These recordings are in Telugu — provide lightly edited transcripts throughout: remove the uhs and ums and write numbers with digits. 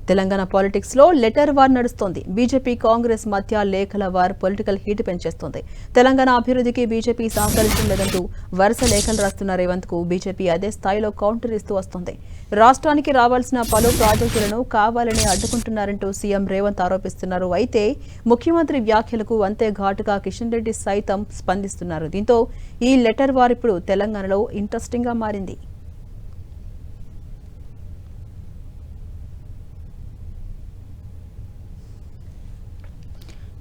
తెలంగాణ పాలిటిక్స్ లో లెటర్ వార్ నడుస్తోంది. బీజేపీ కాంగ్రెస్ మధ్య లేఖల వార్ పొలిటికల్ హీట్ పెంచేస్తోంది. తెలంగాణ అభివృద్ధికి బీజేపీ సహకరించడం లేదంటూ వరుస లేఖలు రాస్తున్న రేవంత్ కు బీజేపీ అదే స్థాయిలో కౌంటర్ ఇస్తూ వస్తోంది. రాష్ట్రానికి రావాల్సిన పలు ప్రాజెక్టులను కావాలని అడ్డుకుంటున్నారంటూ సీఎం రేవంత్ ఆరోపిస్తున్నారు. అయితే ముఖ్యమంత్రి వ్యాఖ్యలకు అంతే ఘాటుగా కిషన్ రెడ్డి సైతం స్పందిస్తున్నారు. దీంతో ఈ లెటర్ వార్ ఇప్పుడు తెలంగాణలో ఇంట్రెస్టింగ్ గా మారింది.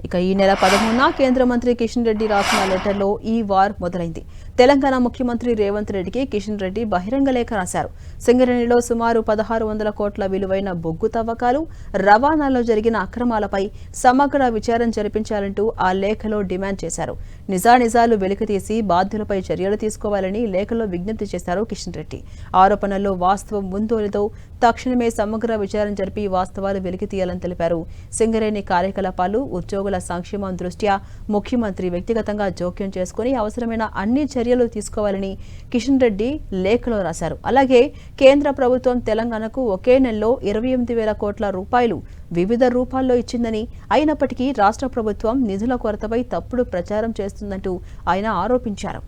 ఇక ఈ నెల 13న కేంద్ర మంత్రి కిషన్ రెడ్డి రాసిన లెటర్లో ఈ వార్ మొదలైంది. తెలంగాణ ముఖ్యమంత్రి రేవంత్ రెడ్డికి కిషన్ రెడ్డి బహిరంగ లేఖ రాశారు. సింగరేణిలో సుమారు 1600 కోట్ల విలువైన బొగ్గు తవ్వకాలు, రవాణాలో జరిగిన అక్రమాలపై సమగ్ర విచారణ జరిపించాలంటూ ఆ లేఖలో డిమాండ్ చేశారు. నిజానిజాలు వెలికితీసి బాధ్యులపై చర్యలు తీసుకోవాలని లేఖలో విజ్ఞప్తి చేశారు కిషన్ రెడ్డి. ఆరోపణల్లో వాస్తవం ఉందో లేదో తక్షణమే సమగ్ర విచారణ జరిపి వాస్తవాలు వెలికితీయాలని తెలిపారు. సింగరేణి కార్యకలాపాలు, ఉద్యోగుల సంక్షేమం దృష్ట్యా ముఖ్యమంత్రి వ్యక్తిగతంగా జోక్యం చేసుకుని అవసరమైన అన్ని చర్యలు తీసుకోవాలని కిషన్ రెడ్డి లేఖలో రాశారు. అలాగే కేంద్ర ప్రభుత్వం తెలంగాణకు ఒకే నెలలో 28,000 కోట్ల రూపాయలు వివిధ రూపాల్లో ఇచ్చిందని, అయినప్పటికీ రాష్ట్ర ప్రభుత్వం నిధుల కొరతపై తప్పుడు ప్రచారం చేస్తుందంటూ ఆయన ఆరోపించారు.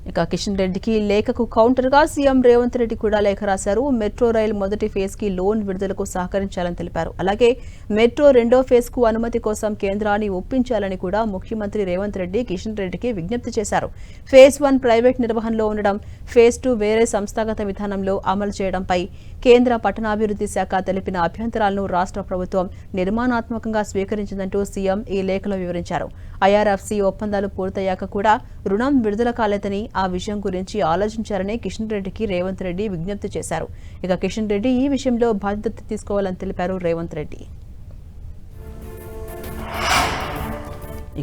ఇక కిషన్ రెడ్డికి లేఖకు కౌంటర్ గా సీఎం రేవంత్ రెడ్డి కూడా లేఖ రాశారు. మెట్రో రైల్ మొదటి ఫేజ్ కి లోన్ విడుదలకు సహకరించాలని తెలిపారు. అలాగే మెట్రో రెండో ఫేజ్ కు అనుమతి కోసం కేంద్రాన్ని ఒప్పించాలని కూడా ముఖ్యమంత్రి రేవంత్ రెడ్డి కిషన్ రెడ్డికి విజ్ఞప్తి చేశారు. ఫేజ్ 1 ప్రైవేట్ నిర్వహణలో ఉండడం, ఫేజ్ 2 వేరే సంస్థాగత విధానంలో అమలు చేయడంపై కేంద్ర పట్టణాభివృద్ధి శాఖ తెలిపిన అభ్యంతరాలను రాష్ట్ర ప్రభుత్వం నిర్మాణాత్మకంగా స్వీకరించిందంటూ సీఎం ఈ లేఖలో వివరించారు. ఐఆర్ఎఫ్సీ ఒప్పందాలు పూర్తయ్యాక కూడా రుణం విడుదల కాలేదని, ఆ విషయం గురించి ఆలోచించారని కిషన్ రెడ్డికి రేవంత్ రెడ్డి విజ్ఞప్తి చేశారు. ఇక కిషన్ రెడ్డి ఈ విషయంలో బాధ్యత తీసుకోవాలని తెలిపారు రేవంత్ రెడ్డి.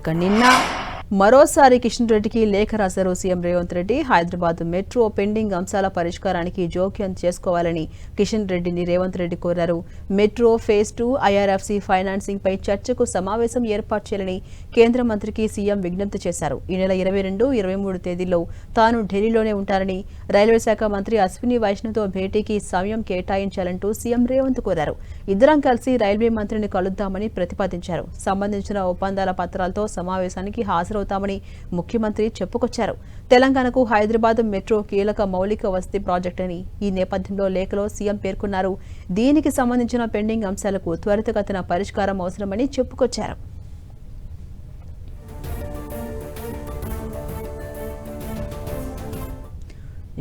ఇక నిన్న మరోసారి కిషన్ రెడ్డికి లేఖ రాశారు CM Revanth Reddy. Hyderabad metro pending అంశాల పరిష్కారానికి జోక్యం చేసుకోవాలని కిషన్ రెడ్డిని రేవంత్ రెడ్డి కోరారు. మెట్రో ఫేజ్ 2 ఐఆర్ఎఫ్సీ ఫైనాన్సింగ్ పై చర్చకు సమావేశం ఏర్పాటు చేయాలని కేంద్ర మంత్రికి సీఎం విజ్ఞప్తి చేశారు. ఈ నెల 22, 23 తేదీల్లో తాను ఢిల్లీలోనే ఉంటారని, రైల్వే శాఖ మంత్రి అశ్విని వైష్ణవ్తో భేటీకి సమయం కేటాయించాలంటూ సీఎం రేవంత్ కోరారు. ఇద్దరం కలిసి రైల్వే మంత్రిని కలుద్దామని ప్రతిపాదించారు. సంబంధించిన ఒప్పందాల పత్రాలతో సమావేశానికి హాజరవుతామని ముఖ్యమంత్రి చెప్పుకొచ్చారు. తెలంగాణకు హైదరాబాద్ మెట్రో కీలక మౌలిక వసతి ప్రాజెక్ట్ అని ఈ నేపథ్యంలో లేఖలో సీఎం పేర్కొన్నారు. దీనికి సంబంధించిన పెండింగ్ అంశాలకు త్వరితగతిన పరిష్కారం అవసరమని చెప్పుకొచ్చారు.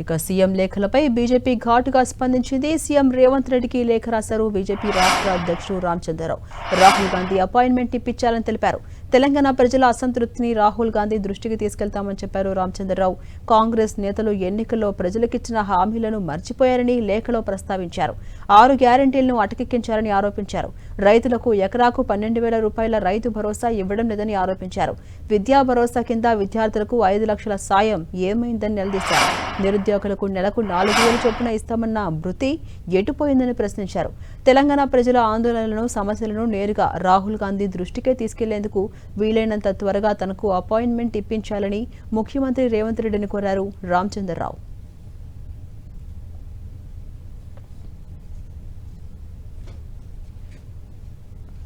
ఇక సీఎం లేఖలపై బీజేపీ ఘాటుగా స్పందించింది. సీఎం రేవంత్ రెడ్డికి లేఖ రాశారు బీజేపీ రాష్ట్ర అధ్యక్షుడు రామచంద్రరావు. రాహుల్ గాంధీ అపాయింట్మెంట్ ఇప్పించాలని తెలిపారు. తెలంగాణ ప్రజల అసంతృప్తిని రాహుల్ గాంధీ దృష్టికి తీసుకెళ్తామని చెప్పారు రామచంద్రరావు. కాంగ్రెస్ నేతలు ఎన్నికల్లో ప్రజలకిచ్చిన హామీలను మర్చిపోయారని లేఖలో ప్రస్తావించారు. 6 గ్యారెంటీలను అటకెక్కించారని ఆరోపించారు. రైతులకు ఎకరాకు 12,000 రూపాయల రైతు భరోసా ఇవ్వడం లేదని ఆరోపించారు. విద్యా భరోసా కింద విద్యార్థులకు 5 లక్షల సాయం ఏమైందని నిలదీశారు. నిరుద్యోగులకు నెలకు 4,000 చొప్పున ఇస్తామన్న భృతి ఎటుపోయిందని ప్రశ్నించారు. తెలంగాణ ప్రజల ఆందోళనలను, సమస్యలను నేరుగా రాహుల్ గాంధీ దృష్టికే తీసుకెళ్లేందుకు వీలైనంత త్వరగా తనకు అపాయింట్మెంట్ ఇప్పించాలని ముఖ్యమంత్రి రేవంత్ రెడ్డిని కోరారు రామచంద్రరావు.